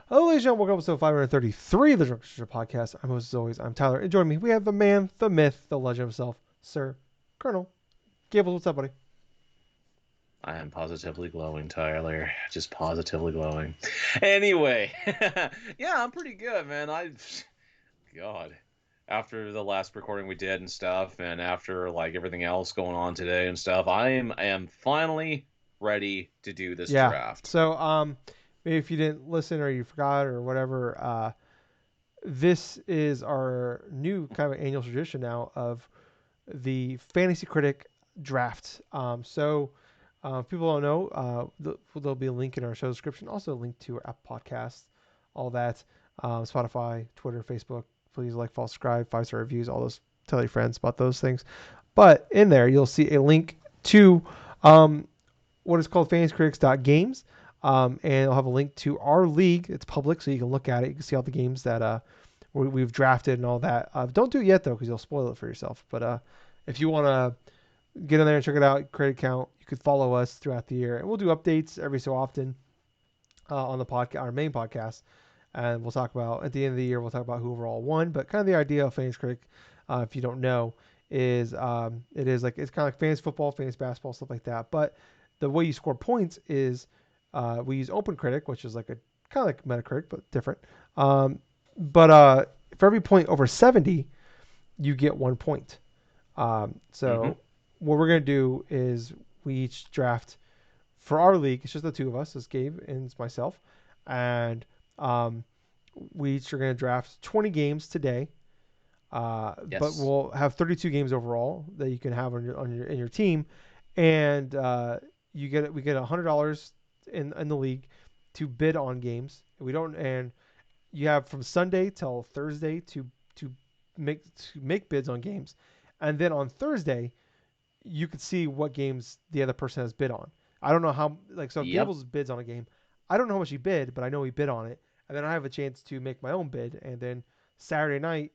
Hello, ladies and gentlemen. Welcome to episode 533 of the DrunkNerds podcast. I'm host, as always, I'm Tyler. And joining me, we have the man, the myth, the legend himself, Sir Colonel Gables. What's up, buddy? I am positively glowing, Tyler. Just positively glowing. Anyway, yeah, I'm pretty good, man. God, after the last recording we did and stuff, and after like everything else going on today and stuff, I am finally ready to do this Yeah. draft. So, maybe if you didn't listen or you forgot or whatever, this is our new kind of annual tradition now of the Fantasy Critic draft. If people don't know, there'll be a link in our show description. Also, a link to our app podcast, all that, Spotify, Twitter, Facebook. Please like, follow, subscribe, 5-star reviews, all those. Tell your friends about those things. But in there, you'll see a link to um, what is called fantasycritics.games. And it'll have a link to our league. It's public, so you can look at it. You can see all the games that we've drafted and all that. Don't do it yet, though, because you'll spoil it for yourself. But if you want to get in there and check it out, create an account, you could follow us throughout the year. And we'll do updates every so often on the podcast, our main podcast. And we'll talk about, at the end of the year, we'll talk about who overall won. But kind of the idea of Fantasy Critic, if you don't know, is it's kind of like fantasy football, fantasy basketball, stuff like that. But the way you score points is we use Open Critic, which is like a kind of like Metacritic, but different. But for every point over 70, you get 1 point. Mm-hmm. So what we're gonna do is we each draft for our league. It's just the two of us, it's Gabe and it's myself, and um, we each are gonna draft 20 games today. But Yes. we'll have 32 games overall that you can have on your in your team, and we get $100 in the league to bid on games. We don't, and you have from Sunday till Thursday to make bids on games, and then on Thursday you could see what games the other person has bid on. I don't know how, like, so if Yep. Gables bids on a game, I don't know how much he bid, but I know he bid on it, and then I have a chance to make my own bid, and then Saturday night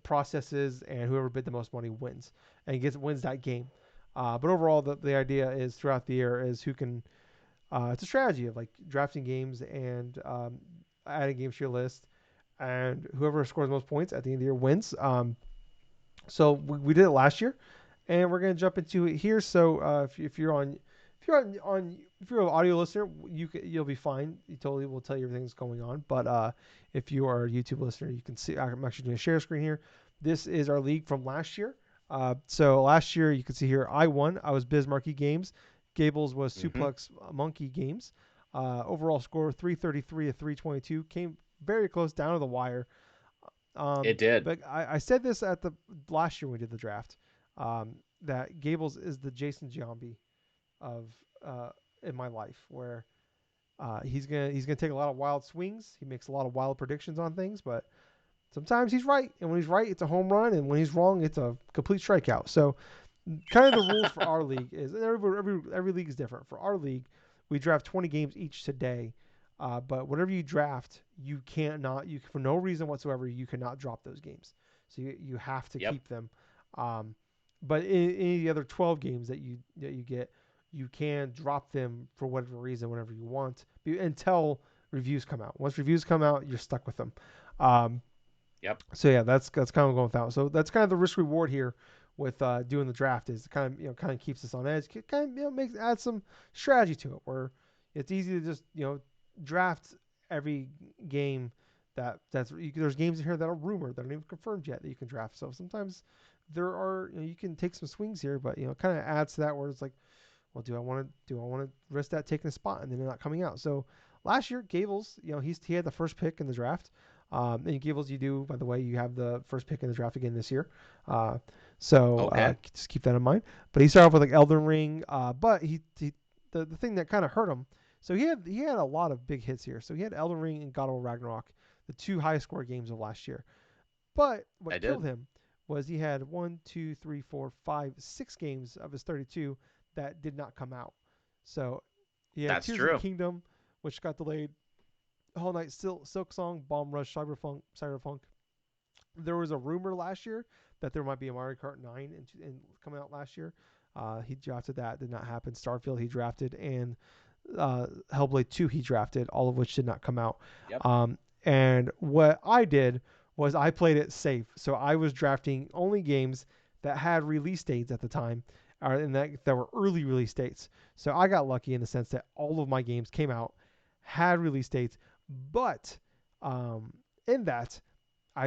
processes, and whoever bid the most money wins and wins that game. But overall, the idea is throughout the year is who can. It's a strategy of like drafting games and adding games to your list, and whoever scores the most points at the end of the year wins. So we did it last year, and we're gonna jump into it here. So if you're on if you're an audio listener, you'll be fine. You totally will tell you everything's going on. But if you are a YouTube listener, you can see I'm actually doing a share screen here. This is our league from last year. So last year you can see here I won. I was Bismarcky Games. Gables was Mm-hmm. Suplex Monkey Games. Overall score 333 to 322. Came very close down to the wire. It did. But I said this at the last year when we did the draft, that Gables is the Jason Giambi of in my life, where he's gonna take a lot of wild swings. He makes a lot of wild predictions on things, but sometimes he's right, and when he's right, it's a home run, and when he's wrong, it's a complete strikeout. So, kind of the rules for our league is, and every league is different. For our league, we draft 20 games each today. But whatever you draft, you can't not you for no reason whatsoever you cannot drop those games. So you have to Yep. keep them. Um, but in any of the other 12 games that you get, you can drop them for whatever reason whenever you want until reviews come out. Once reviews come out, you're stuck with them. Um, Yep. so yeah, that's kind of going without. So that's kind of the risk reward here with doing the draft is kind of kind of keeps us on edge. Kind of makes add some strategy to it where it's easy to just draft every game there's games in here that are rumored that aren't even confirmed yet that you can draft. So sometimes there are you can take some swings here, but kind of adds to that where it's like, well, do I want to risk that taking a spot and then not coming out? So last year, Gables, he had the first pick in the draft. And Gables, you do, by the way, you have the first pick in the draft again this year. Uh, so Okay. just keep that in mind. But he started off with like Elden Ring. But the thing that kind of hurt him. So he had a lot of big hits here. So he had Elden Ring and God of War Ragnarok, the two highest score games of last year. But I what killed did. him was he had 1, 2, 3, 4, 5, 6 games of his 32 that did not come out. So he had That's Tears of the true. Kingdom, which got delayed. Whole Night Silk Song, Bomb Rush, Cyberpunk. There was a rumor last year that there might be a Mario Kart 9 coming out last year. He drafted that, did not happen. Starfield he drafted, and Hellblade 2 he drafted, all of which did not come out. Yep. And what I did was I played it safe. So I was drafting only games that had release dates at the time, and that were early release dates. So I got lucky in the sense that all of my games came out, had release dates, but um, in that,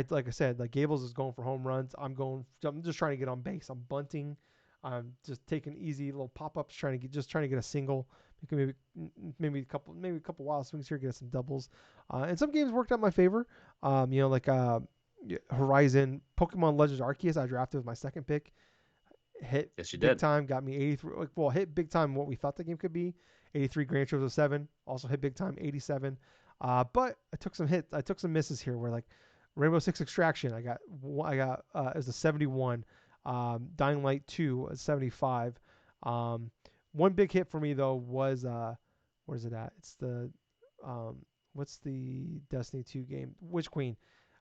like I said, like Gables is going for home runs. I'm just trying to get on base. I'm bunting. I'm just taking easy little pop ups, trying to get a single. Maybe a couple wild swings here, get some doubles. And some games worked out in my favor. Like Horizon, Pokemon Legends Arceus, I drafted with my second pick. Hit Yes, you big did. time, got me 83. Hit big time what we thought the game could be. 83 Grand Trips of 7. Also hit big time, 87. But I took some hits. I took some misses here where like Rainbow Six Extraction, I got as a 71. Dying Light 2 a 75. One big hit for me though was where's it at? It's the what's the Destiny 2 game? Witch Queen.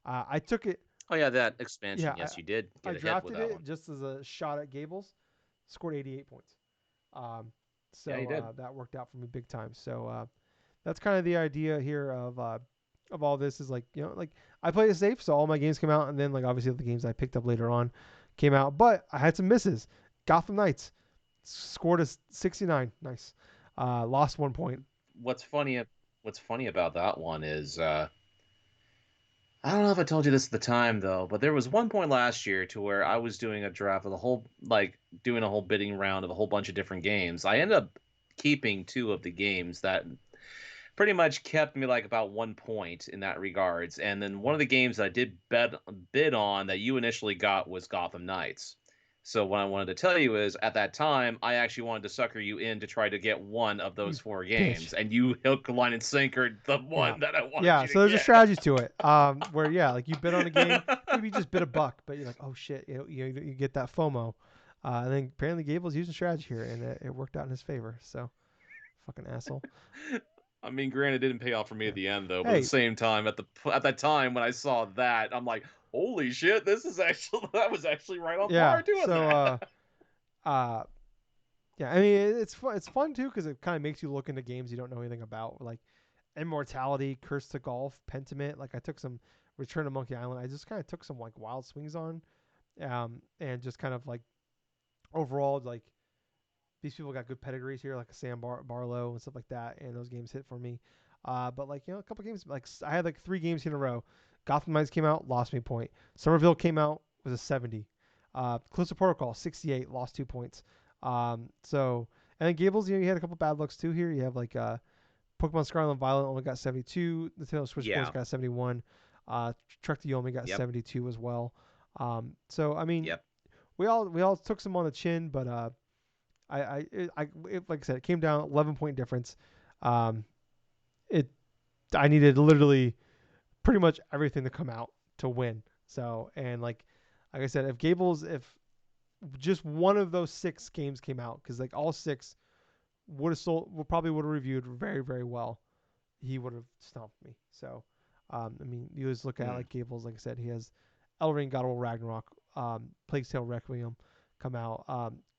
I took it. Oh yeah, that expansion. Yeah, Yes, you did I get a hit with drafted that it one. just as a shot at Gables. Scored 88 points. Um, Yeah, you so did. that worked out for me big time. So that's kind of the idea here of all this is like like I played it safe, so all my games came out, and then like obviously the games I picked up later on came out, but I had some misses. Gotham Knights scored a 69, nice. Lost 1 point. What's funny? What's funny about that one is I don't know if I told you this at the time though, but there was one point last year to where I was doing a draft of the whole doing a whole bidding round of a whole bunch of different games. I ended up keeping two of the games that pretty much kept me like about 1 point in that regards. And then one of the games that I did bid on that you initially got was Gotham Knights. So what I wanted to tell you is at that time I actually wanted to sucker you in to try to get one of those You four bitch. games, and you hook, line, and sinkered the Yeah. one that I wanted Yeah, you to so there's a get. strategy to it. Where like you bid on a game, maybe you just bid a buck, but you're like, oh shit, you get that FOMO. And then apparently Gable's using strategy here, and it worked out in his favor. So fucking asshole. I mean, granted, it didn't pay off for me Yeah. at the end though, but at the Hey, same time, at that time when I saw that, I'm like, holy shit, this is actually that was actually right on yeah. par doing So that. uh yeah, I mean it's fun. It's fun too because it kind of makes you look into games you don't know anything about, like Immortality, Curse to Golf, Pentiment. Like I took some Return to Monkey Island. I just kind of took some like wild swings on, and just kind of like overall like these people got good pedigrees here, like Sam Barlow and stuff like that, and those games hit for me. But like a couple games, like I had like 3 games in a row. Gotham Knights came out, lost me a point. Somerville came out, was a 70. Callisto Protocol 68, lost 2 points. So and then Gables, you had a couple bad looks too here. You have like Pokemon Scarlet and Violet only got 72. The Nintendo Switch Sports Yeah. got 71. Truck to Yomi got Yep. 72 as well. So I mean, Yep. we all took some on the chin, but like I said, it came down 11 point difference. Um, it I needed literally pretty much everything to come out to win. So and like I said, if just one of those 6 games came out, because like all 6 probably would have reviewed very very well, he would have stomped me. So I mean, you just look at Hmm. like Gables, like I said, he has Elring, God of War Ragnarok, Plague's Tale Requiem come out.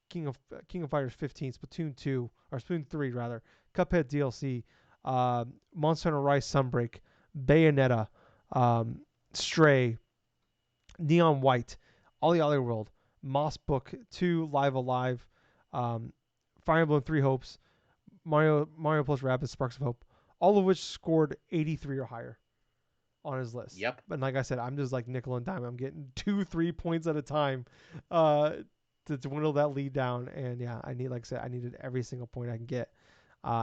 King of Fighters 15, Splatoon 2 or Splatoon 3 rather, Cuphead DLC, Monster Hunter Rise Sunbreak, Bayonetta, Stray, Neon White, Ollie World, Moss Book 2, Live Alive, um, Fire Emblem 3 Hopes, Mario plus Rabbids Sparks of Hope, all of which scored 83 or higher on his list. Yep. But like I said, I'm just like nickel and dime. I'm getting 2-3 points at a time uh, to dwindle that lead down. And yeah, like I said, I needed every single point I can get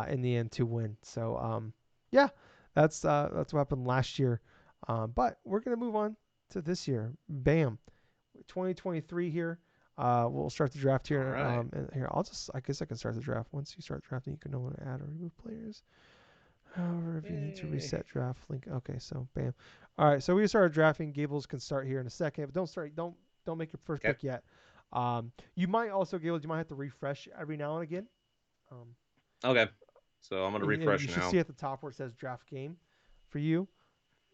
in the end to win. So yeah, that's what happened last year. But we're gonna move on to this year. Bam, 2023 here. We'll start the draft All here. right. And here, I guess I can start the draft. Once you start drafting, you can no longer add or remove players. However, if you need to Yay. reset draft link, okay, so bam. All right, so we started drafting. Gables can start here in a second, but don't make your first Okay. pick yet. You might also, Gables, you might have to refresh every now and again. Um, Okay. So I'm gonna and refresh you should now. see at the top where it says draft game for you.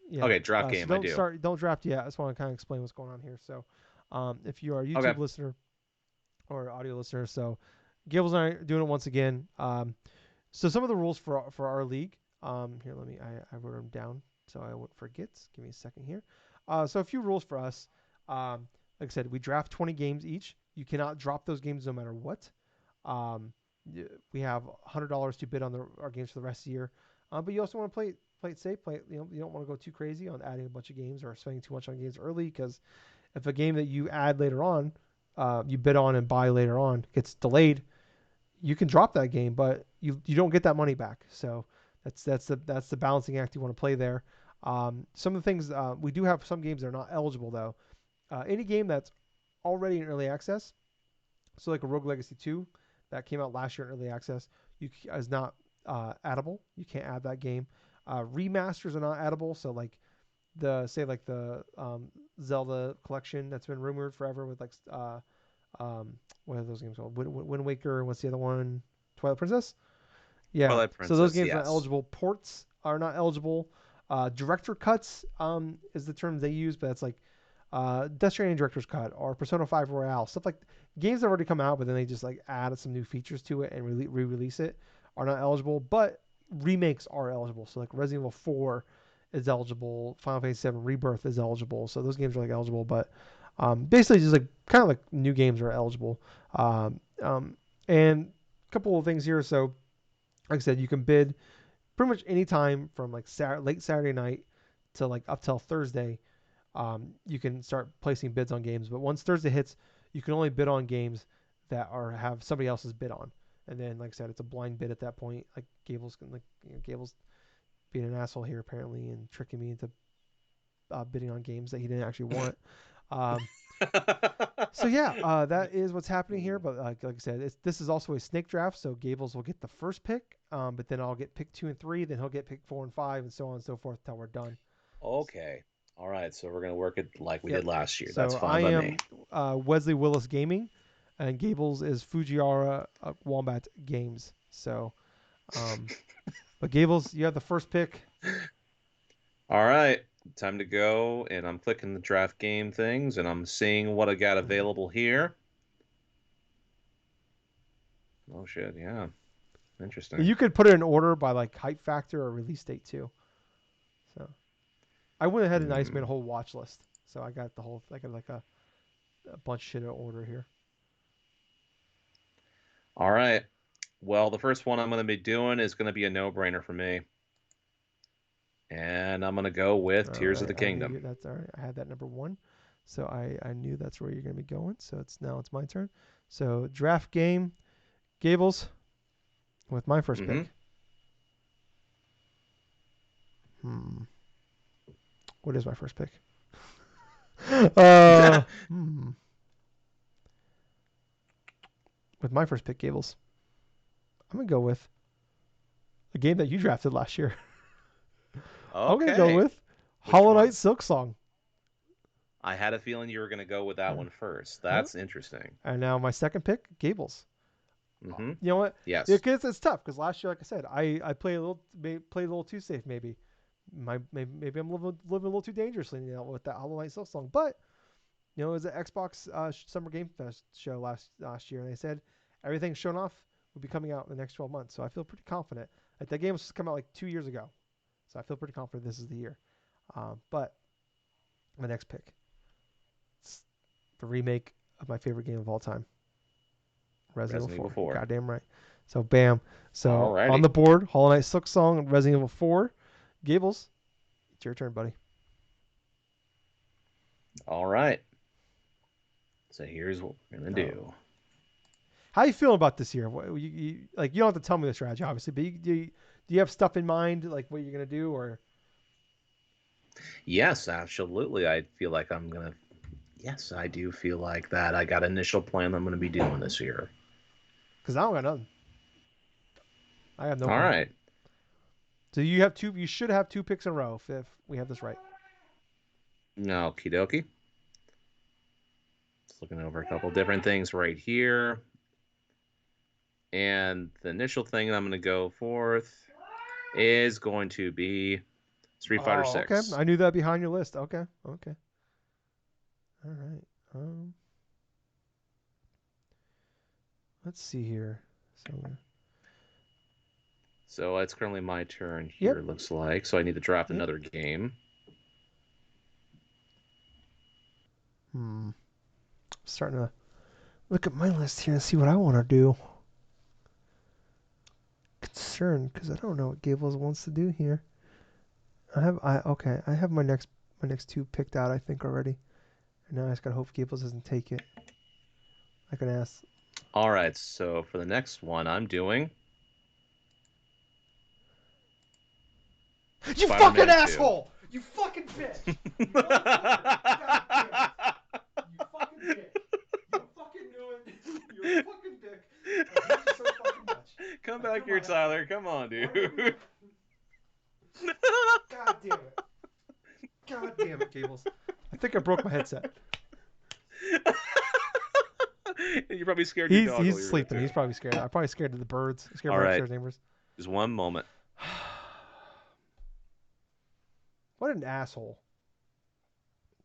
Yeah. Okay, draft So game. I do. don't draft yet. I just want to kind of explain what's going on here. So, if you are a Okay. YouTube listener or audio listener, so Gables and I are doing it once again. So some of the rules for our league. Here, let me. I wrote them down so I won't forget. Give me a second here. So a few rules for us. Like I said, we draft 20 games each. You cannot drop those games no matter what. Um, we have $100 to bid on our games for the rest of the year. But you also want to play it safe. You don't want to go too crazy on adding a bunch of games or spending too much on games early, because if a game that you add later on, you bid on and buy later on, gets delayed, you can drop that game, but you don't get that money back. So that's the balancing act you want to play there. Some of the things, we do have some games that are not eligible though. Any game that's already in early access, so like a Rogue Legacy 2 that came out last year in early access, is not addable. You can't add that game. Remasters are not addable. So like the Zelda collection that's been rumored forever with like what are those games called? Wind Waker. What's the other one? Twilight Princess. Yeah. Twilight So those Princess, games are not yes. eligible. Ports are not eligible. Director cuts is the term they use, but it's like Death Stranding Director's Cut or Persona 5 Royale, stuff like games that have already come out, but then they just like added some new features to it and re-release it, are not eligible. But remakes are eligible. So like Resident Evil 4 is eligible. Final Fantasy 7 Rebirth is eligible. So those games are like eligible, but basically just like kind of like new games are eligible. Um, um, and a couple of things here. So like I said, you can bid pretty much any time from like late Saturday night to like up till Thursday. You can start placing bids on games, but once Thursday hits, you can only bid on games that are have somebody else's bid on. And then, like I said, it's a blind bid at that point. Like Gable's being an asshole here apparently and tricking me into bidding on games that he didn't actually want. Um, so yeah, that is what's happening here. But like I said, this is also a snake draft, so Gables will get the first pick, but then I'll get pick 2 and 3, then he'll get pick 4 and 5, and so on and so forth till we're done. Okay. All right. So we're gonna work it like we Yep. did last year. That's So I fine by me. am Wesley Willis Gaming, and Gables is Fujiwara Wombat Games. So, um, but Gables, you have the first pick. All right. Time to go, and I'm clicking the draft game things, and I'm seeing what I got Mhm. available here. Oh shit, yeah. Interesting. You could put it in order by like hype factor or release date too. So I went ahead and I just made a Hmm. whole watch list. So I got the whole like a bunch of shit in order here. All right. Well, the first one I'm going to be doing is going to be a no-brainer for me. And I'm going to go with All Tears of right, the I knew Kingdom. that's all right. I had that number one, so I knew that's where you're gonna be going. So it's my turn. So draft game, Gables with my first Hmm. pick. Hmm. What is my first pick? Hmm. With my first pick, Gables, I'm gonna go with a game that you drafted last year. I'm gonna go Okay. with Which Hollow one? Knight Silk Song. I had a feeling you were going to go with that Huh? one first. Huh? That's interesting. And now my second pick, Gables. Hmm. You know what? Yes. It's tough because last year, like I said, I played a little too safe maybe. Maybe I'm living a little too dangerously with that Hollow Knight Silk Song. But it was an Xbox Summer Game Fest show last year, and they said everything shown off would be coming out in the next 12 months. So I feel pretty confident. Like that game was just come out like 2 years ago, so I feel pretty confident this is the year. But my next pick, it's the remake of my favorite game of all time, Resident Evil Resident Evil 4. 4. Goddamn right. So bam. So on Alrighty. the board, Hollow Knight Silk Song, Resident Evil 4. Gables, it's your turn, buddy. All right. So here's what we're going to Oh. do. How you feeling about this year? Like you don't have to tell me the strategy, obviously, but do you have stuff in mind, like what you're gonna do, or Yes, absolutely. I feel like I'm going to. Yes, I do feel like that. I got an initial plan I'm going to be doing this year. because I don't got nothing. I have no All plan. right. So you have two. You should have two picks in a row if we have this right. Okie dokie. Just looking over a couple different things right here. And the initial thing I'm going to go forth is going to be Street Fighter Oh, okay. 6. I knew that behind your list. Okay, okay. All right. Let's see here. So So it's currently my turn here, Yep. looks like. So I need to draft Yep. another game. Starting to look at my list here and see what I want to do. Concerned because I don't know what Gables wants to do here. I have my next two picked out I think already. And now I just gotta hope Gables doesn't take it. I can ask. All right, so for the next one, I'm doing You fucking Spider-Man 2. asshole! You fucking bitch! You motherfucker! God damn it! You fucking bitch! You fucking knew it! You're a fucking dick! I hate you so fucking much. Come I back threw here, my headset. Tyler. Come on, Why did I do dude. that? God damn it! God damn it, Gables! I think I broke my headset. You're probably scared your He's dog while you're sleeping. too. He's probably scared. I'm probably scared of the birds. I'm scared of All my right, upstairs neighbors. just one moment. What an asshole!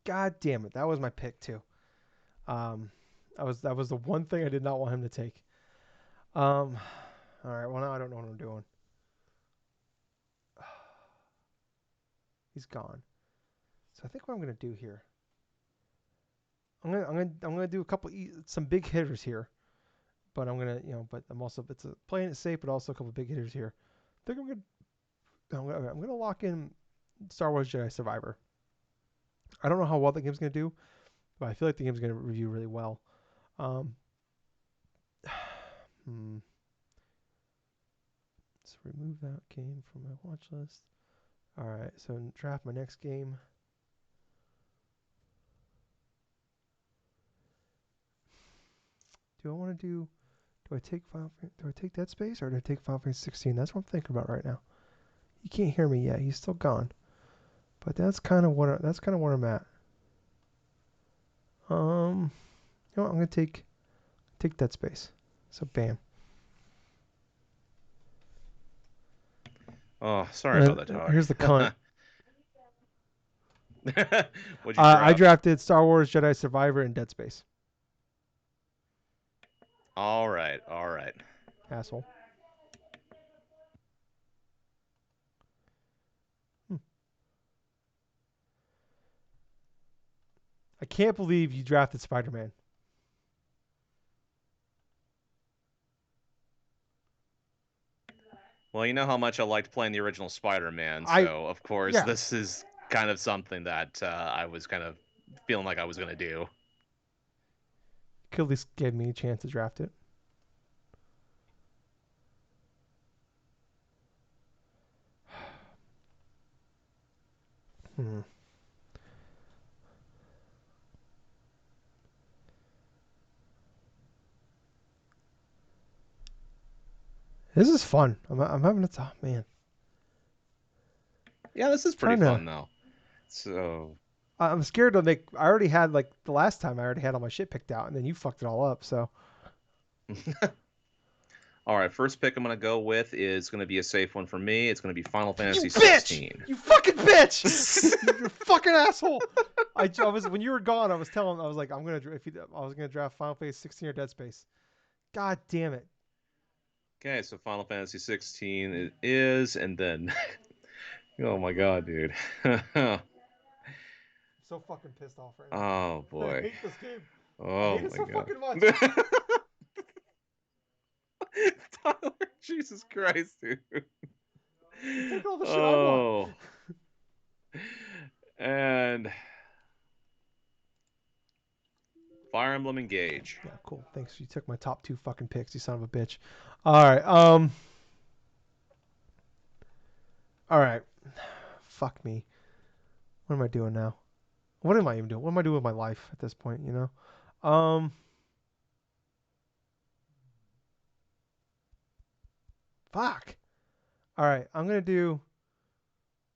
God damn it! That was my pick too. Um, that was the one thing I did not want him to take. All right. Well, now I don't know what I'm doing. He's gone. So I think what I'm gonna do here, I'm gonna do a couple some big hitters here, but I'm gonna but I'm also playing it safe, but also a couple big hitters here. I think I'm gonna lock in Star Wars Jedi Survivor. I don't know how well the game's gonna do, but I feel like the game's gonna review really well. Um, let's remove that game from my watch list. All right, so draft my next game. Do I want to do? Do I take Dead Space or do I take Final Fantasy 16? That's what I'm thinking about right now. You can't hear me yet. He's still gone. But that's kind of where I'm at. You know what? I'm gonna take Dead Space. So bam. Oh, sorry about that, Tyler. Here's the cunt. What'd you I draft? drafted Star Wars Jedi Survivor and Dead Space. All right, all right. Asshole. Hmm. I can't believe you drafted Spider-Man. Well, you know how much I liked playing the original Spider-Man, I so of course Yeah. this is kind of something that I was kind of feeling like I was gonna do. Could at least give me a chance to draft it. Hmm. This is fun. I'm having a time, man. Yeah, this is pretty Trying to fun though. So, I'm scared to make. I already had like the last time. I already had all my shit picked out, and then you fucked it all up. So all right, first pick I'm gonna go with is gonna be a safe one for me. It's gonna be Final you Fantasy bitch, 16. you fucking bitch, you fucking asshole. I was when you were gone. I was telling. I was like, I was gonna draft Final Fantasy 16 or Dead Space. God damn it. Okay, so Final Fantasy 16 it is, and then, oh my god, dude. I'm so fucking pissed off right Oh now. I boy. hate this game. I Oh hate it my so god. fucking much. Tyler, Jesus Christ, dude. You took all the shit I want. Oh. And Fire Emblem Engage. Yeah, cool. Thanks. You took my top two fucking picks, you son of a bitch. All right. All right. Fuck me. What am I doing now? What am I even doing? What am I doing with my life at this point? You know. Fuck. All right. I'm gonna do.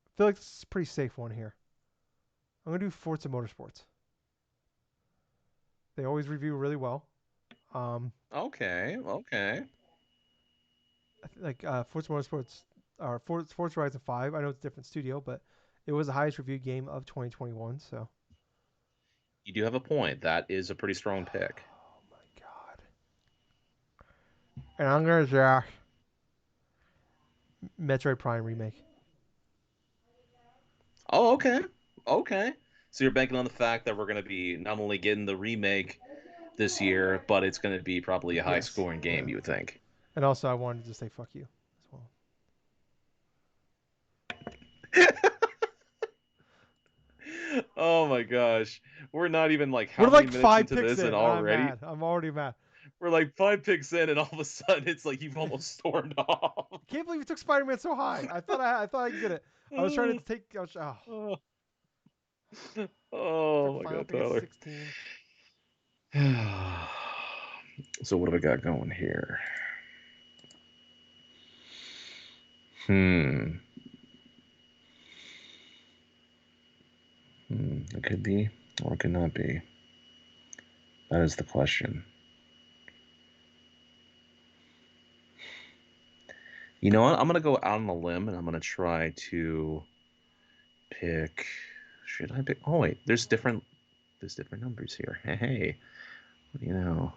I feel like this is a pretty safe one here. I'm gonna do Forza Motorsports. They always review really well. Um, Okay, okay. like Forza Motorsports or Forza Horizon 5. I know it's a different studio, but it was the highest reviewed game of 2021. So. You do have a point. That is a pretty strong pick. Oh my god. And I'm gonna draft Metroid Prime remake. Oh, okay. Okay. So you're banking on the fact that we're going to be not only getting the remake this year, but it's going to be probably a high Yes. scoring Yeah. game, you would think. And also, I wanted to say fuck you as well. Oh my gosh. We're not even like We're how many like minutes 5 into picks this and in. I'm already mad. I'm already mad. we're like 5 picks in and all of a sudden it's like you've almost stormed off. I can't believe you took Spider-Man so high. I thought I could get it. I was trying to take. Oh, Took oh my Final god, Fantasy Tyler. 16. So what have I got going here? Hmm. It could be or it could not be. That is the question. You know what? I'm gonna go out on a limb and I'm gonna try to pick. Should I pick? Oh wait, there's different numbers here. Hey, what do you know?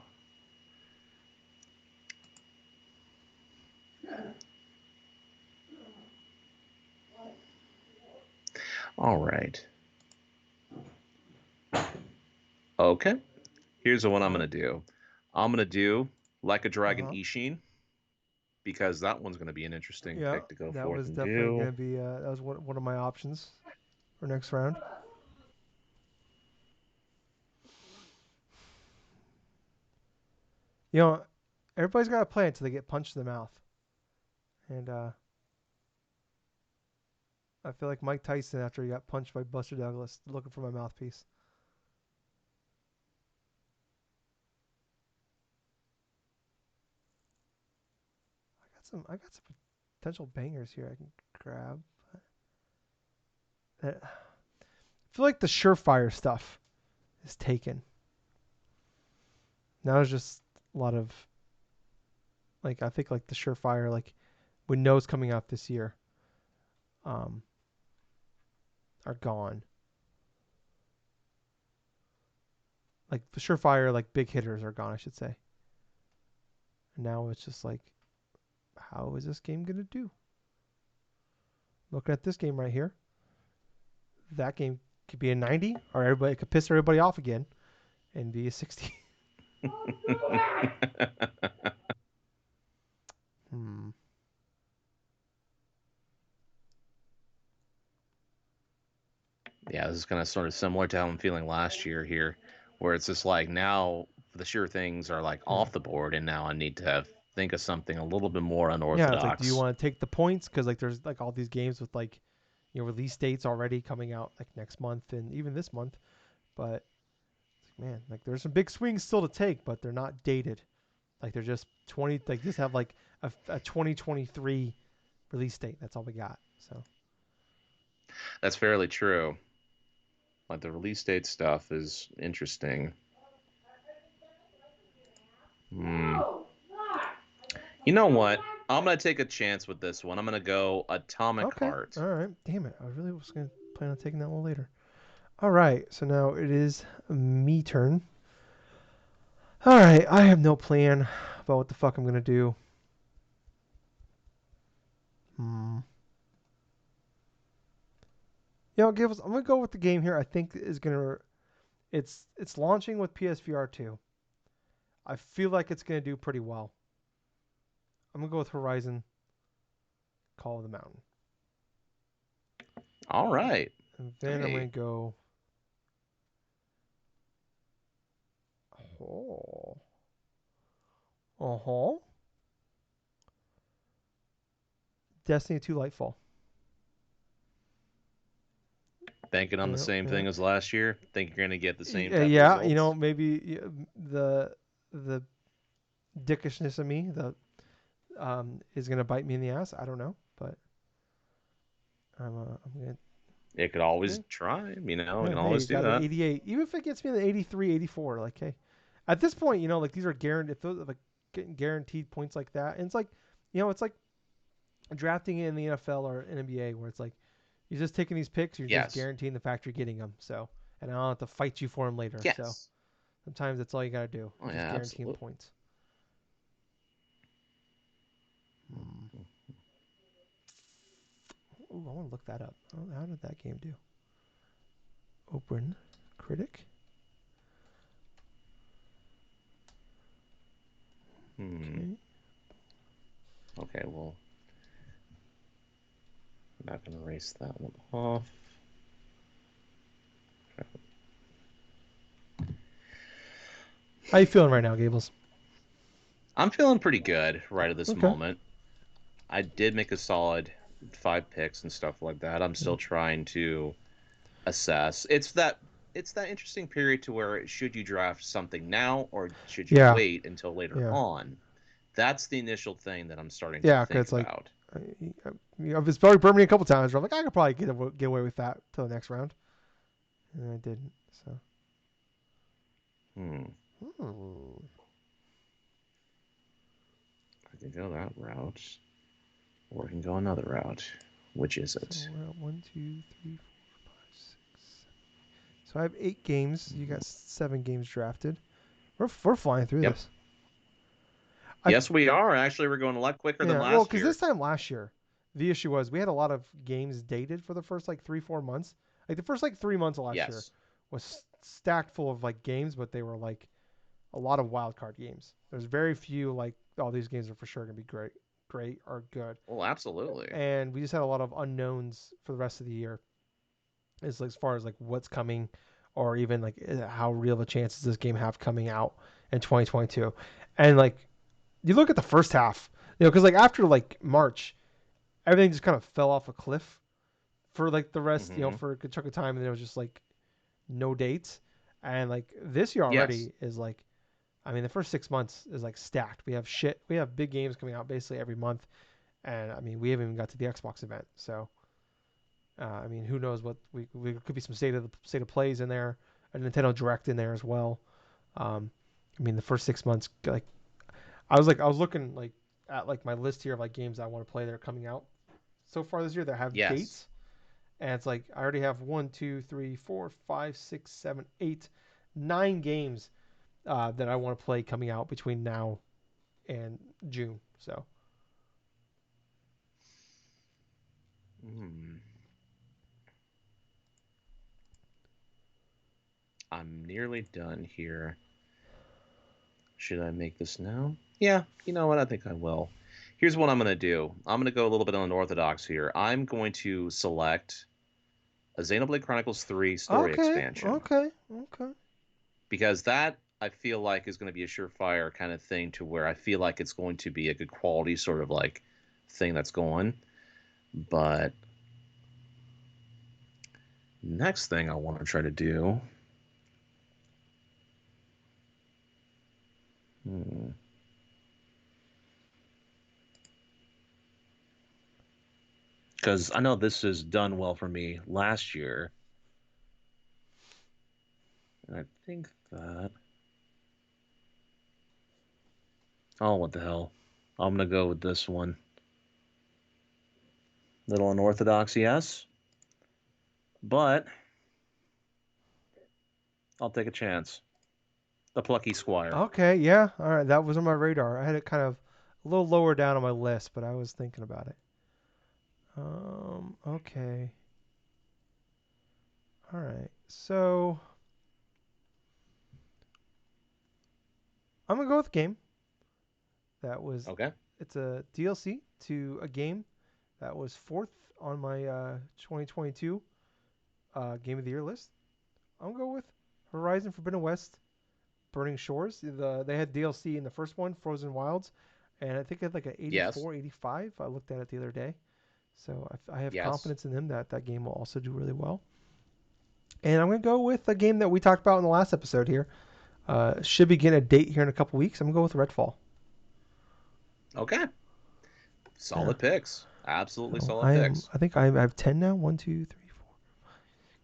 All right. Okay. Here's what I'm Uh gonna do. I'm gonna do Like a Dragon huh. Ishin because that one's gonna be an interesting Yeah, pick to go that forth was and definitely do. gonna be. That was one of my options for next round. You know, everybody's got a plan until they get punched in the mouth, and I feel like Mike Tyson after he got punched by Buster Douglas, looking for my mouthpiece. I got some potential bangers here I can grab. I feel like the surefire stuff is taken. Now it's just a lot of like I think like the surefire like windows coming out this year um are gone. Like the surefire like big hitters are gone, I should say. And now it's just like how is this game gonna do? Looking at this game right here, that game could be a 90, or everybody could piss everybody off again and be a 60. Hmm. Yeah, this is kind of sort of similar to how I'm feeling last year here, where it's just like now the sure things are like Yeah. off the board, and now I need to think of something a little bit more Yeah, it's like, do you unorthodox. want to take the points? Because like there's like all these games with like release dates already coming out like next month and even this month. But man, like there's some big swings still to take, but they're not dated. Like they're just 20. Like just have like a 2023 release date. That's all we got. So That's fairly true. Like the release date stuff is interesting. Hmm. You know what? I'm gonna take a chance with this one. I'm gonna go Atomic okay, Heart. all right. Damn it, I really was gonna plan on taking that one later. All right, so now it is me turn. All right, I have no plan about what the fuck I'm gonna do. Hmm. Give us. I'm gonna go with the game here. I think is gonna. It's launching with PSVR 2. I feel like it's gonna do pretty well. I'm gonna go with Horizon Call of the Mountain. All right. And then I'm going Hey, to go. Oh. Uh huh. Destiny 2 Lightfall. thinking on the Yeah, same yeah. thing as last year. Think you're gonna get the same type of Yeah, results? maybe the dickishness of me the is going to bite me in the ass. I don't know, but I'm going to. It could always try. We Yeah, can hey, always you do got an that. 88. Even if it gets me an 83, 84, like, hey. At this point, like these are guaranteed. If those are like getting guaranteed points like that, and it's like, it's like drafting in the NFL or NBA where it's like you're just taking these picks, you're just Yes. guaranteeing the fact you're getting them. So, and I don't have to fight you for them later. So Yes. sometimes that's all you gotta do. Oh You just yeah, guarantee them absolutely. points. Hmm. Ooh, I want to look that up. How did that game do? Open Critic. Hmm. Okay. Okay, well, I'm not going to erase that one off. How you feeling right now, Gables? I'm feeling pretty good right at this Okay. moment. I did make a solid 5 picks and stuff like that. I'm Okay. still trying to assess. It's that interesting period to where should you draft something now or should you Yeah. wait until later Yeah. on? That's the initial thing that I'm starting to Yeah. Cause think it's like, about. it's probably burned me a couple times. Where I'm like, I could probably get away with that till the next round, and I didn't. So. Hmm. Hmm. I can go that route, or I can go another route. Which is So it? we're at 1, 2, 3, 4, 5, 6, 7. So I have 8 games. You got 7 games drafted. We're flying through Yep. this. I Yes, we are. Actually, we're going a lot quicker than Yeah. Well, last because this year. time last year, the issue was we had a lot of games dated for the first like 3, 4 months. Like the first like 3 months of last year Yes. was stacked full of like games, but they were like a lot of wild card games. There's very few like all these games are for sure gonna be great or good, Well, absolutely. and we just had a lot of unknowns for the rest of the year as far as like what's coming, or even like how real of a chance does this game have coming out in 2022, and like you look at the first half, because like after like March, everything just kind of fell off a cliff for like the rest, Hmm. for a good chunk of time, and there was just like no dates, and like this year Yes. already is like, I mean, the first 6 months is like stacked. We have big games coming out basically every month, and I mean, we haven't even got to the Xbox event, so I mean, who knows what we could be some state of plays in there, a Nintendo Direct in there as well. Um, I mean, the first 6 months, like I was looking like at like my list here of like games I want to play that are coming out so far this year that have Yes. dates, and it's like I already have 1, 2, 3, 4, 5, 6, 7, 8, 9 games that I want to play coming out between now and June. So Hmm. I'm nearly done here. Should I make this now? Yeah, you know what? I think I will. Here's what I'm going to do. I'm going to go a little bit unorthodox here. I'm going to select a Xenoblade Chronicles 3 story okay, expansion okay, okay. because that I feel like is going to be a surefire kind of thing to where I feel like it's going to be a good quality sort of like thing that's going. But next thing I want to try to do. Hmm, because I know this has done well for me last year. And I think that. Oh, what the hell? I'm going to go with this one. Little unorthodox, yes. But I'll take a chance. The Plucky Squire. Okay, yeah, all right. That was on my radar. I had it kind of a little lower down on my list, but I was thinking about it. Okay, all right. So I'm gonna go with a game that was. Okay. It's a DLC to a game that was fourth on my 2022 Game of the Year list. I'm gonna go with Horizon Forbidden West Burning Shores. They had DLC in the first one, Frozen Wilds, and I think it had like an Yes. 84, 85. I looked at it the other day. So I have Yes. confidence in them that that game will also do really well. And I'm going to go with a game that we talked about in the last episode here. Should begin a date here in a couple weeks. I'm going to go with Redfall. Okay. Yeah. Solid picks. Absolutely So solid I am. picks. I think I have 10 now. 1, 2, 3, 4, 5,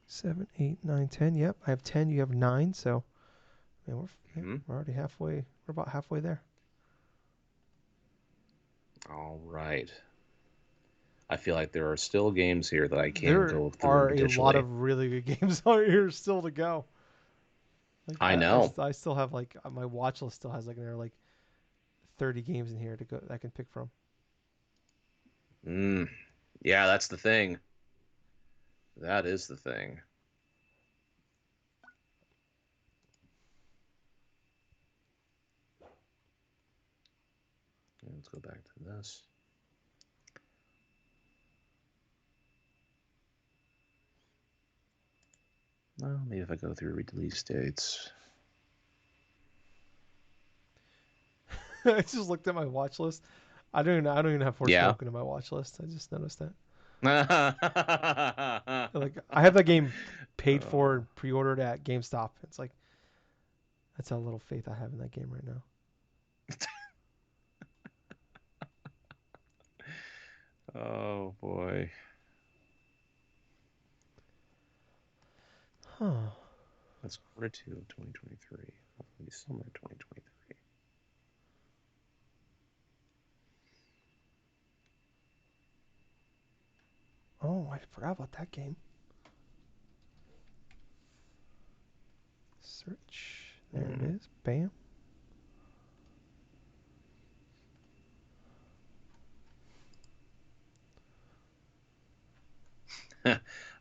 6, 7, 8, 9, 10. Yep. I have 10. You have 9. So man, Hmm. we're already halfway. We're about halfway there. All right. I feel like there are still games here that I can There go through are a lot potentially. of really good games out here still to go. Like I know. I still have like my watch list still has like another like 30 games in here to go that I can pick from. Mm. Yeah, that's the thing. That is the thing. Let's go back to this. Well, maybe if I go through release dates. I just looked at my watch list. I don't even have Yeah. Forspoken in my watch list. I just noticed that. uh, Like I have that game paid for and pre-ordered at GameStop. It's like that's how little faith I have in that game right now. oh boy. Huh. That's Q2 of 2023. Hopefully summer 2023. Oh, I forgot about that game. Search. There it Hmm. is. Bam.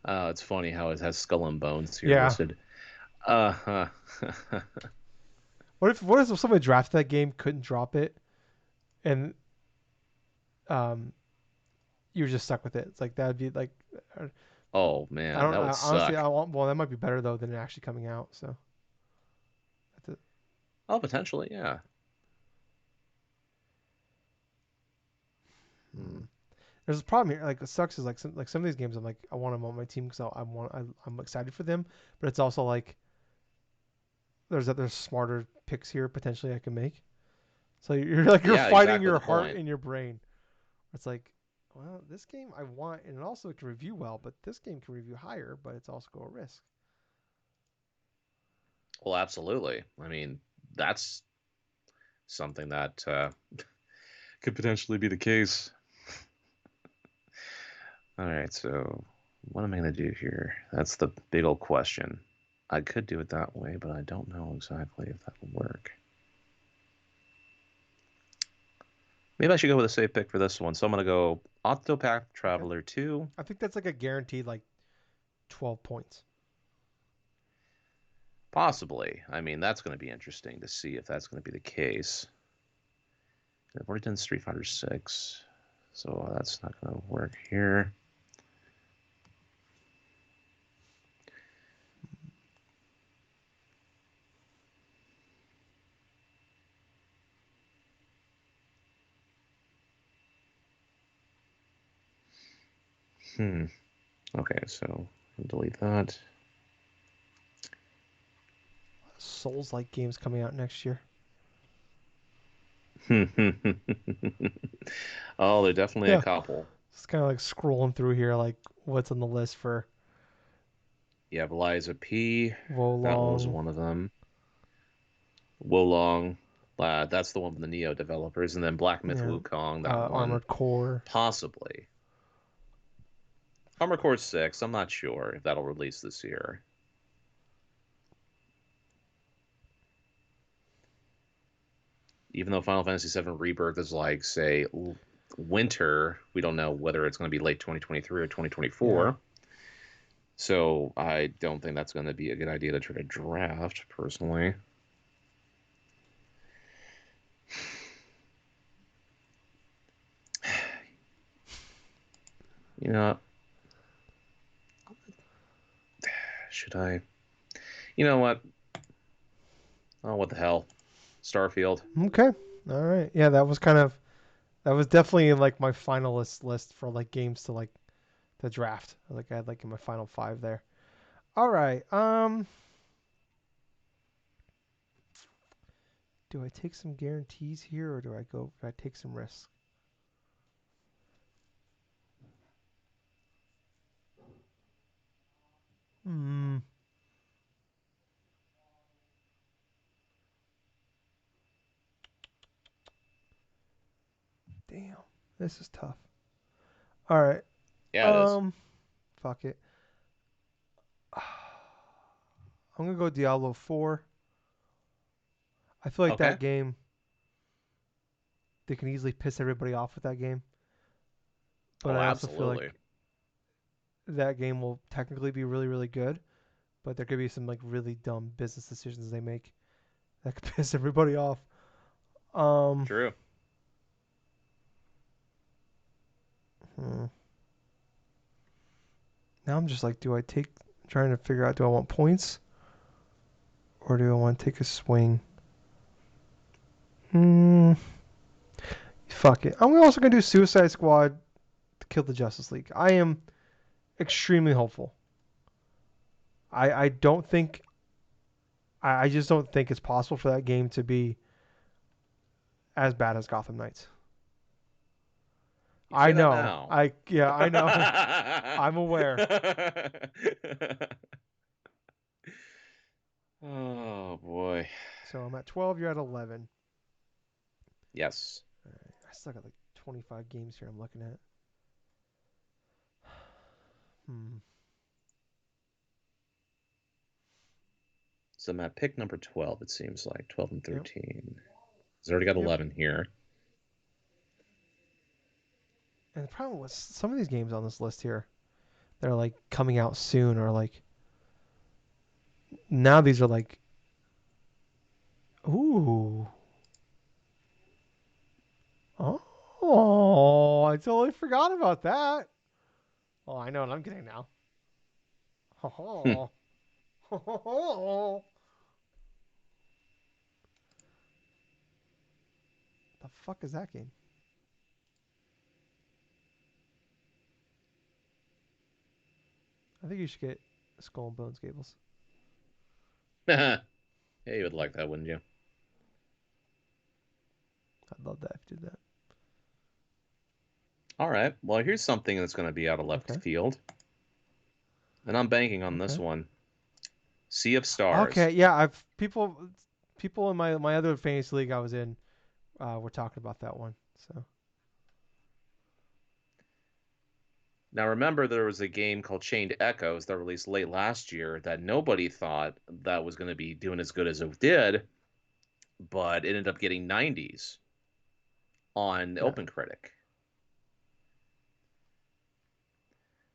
It's funny how it has Skull and Bones here Yeah. listed. Huh. What if somebody drafted that game, couldn't drop it, and um you were just stuck with it? It's like that'd be like oh I man, don't that would honestly suck. I want well that might be better though than it actually coming out. So that's it. Oh, potentially, yeah. Hmm. There's a problem here. Like it sucks is like some of these games I'm like I want them on my team because I'm excited for them, but it's also like there's smarter picks here potentially I can make. So you're like you're Yeah, fighting exactly your the heart point. and your brain. It's like, well, this game I want, and it also can review well, but this game can review higher, but it's also a risk. Well, absolutely. I mean, that's something that could potentially be the case. All right, so what am I going to do here? That's the big old question. I could do it that way, but I don't know exactly if that will work. Maybe I should go with a safe pick for this one. So I'm going to go Octopath Okay, Traveler 2. I think that's like a guaranteed like 12 points. Possibly. I mean, that's going to be interesting to see if that's going to be the case. I've already done Street Fighter 6, so that's not going to work here. Hmm. Okay, so delete that. Souls like games coming out next year. oh, there are definitely a Yeah, couple. it's kind of like scrolling through here, like what's on the list for You have Liza P. That one was Wolong. one of them. Wolong. That's the one from the Neo developers. And then Black Myth Yeah, Wukong, that one. Armored Core. Possibly. Armor Core 6, I'm not sure if that'll release this year. Even though Final Fantasy VII Rebirth is like, say, winter, we don't know whether it's going to be late 2023 or Yeah. 2024. So I don't think that's going to be a good idea to try to draft, personally. You know, should I? You know what? Oh, what the hell? Starfield. Okay. All right. Yeah, that was definitely in like my finalist list for like games to like the draft. Like I had like in my final five there. All right. Do I take some guarantees here or do I take some risks? Hmm. Damn. This is tough. All right. Yeah, it is. Um. Fuck it. I'm gonna go Diablo 4. I feel like that Okay. game. They can easily piss everybody off with that game. but Oh, I also feel absolutely. like that game will technically be really, really good. But there could be some like really dumb business decisions they make that could piss everybody off. Um, True. hmm. Now I'm just like, do I take? Trying to figure out, do I want points or do I want to take a swing? Hmm. Fuck it. I'm also gonna do Suicide Squad to kill the Justice League. I am extremely hopeful. I don't think I just don't think it's possible for that game to be as bad as Gotham Knights. You I say that know. now. I know. I'm aware. Oh boy. So I'm at 12. You're at 11. Yes. All right. I still got like 25 games here. I'm looking at. Hmm. So I'm at pick number 12, it seems like. 12 and Yep. 13. He's already got Yep. 11 here. And the problem was some of these games on this list here, they're like coming out soon or like now these are like, ooh. Oh, I totally forgot about that. Oh, I know what I'm getting now. Oh, the fuck is that game? I think you should get Skull and Bones Gables. Yeah, you would like that, wouldn't you? I'd love that if you did that. All right. Well, here's something that's going to be out of left Okay. field. And I'm banking on this Okay. one. Sea of Stars. Okay. Yeah, I've people in my other fantasy league I was in were talking about that one. So Now, remember, there was a game called Chained Echoes that released late last year that nobody thought that was going to be doing as good as it did, but it ended up getting 90s on yeah. Open Critic.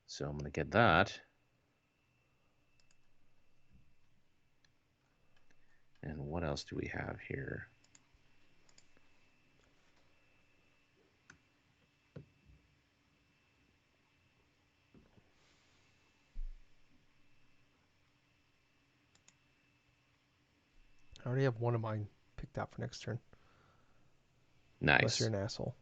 So I'm going to get that. And what else do we have here? I already have one of mine picked out for next turn. Unless you're Nice. an asshole.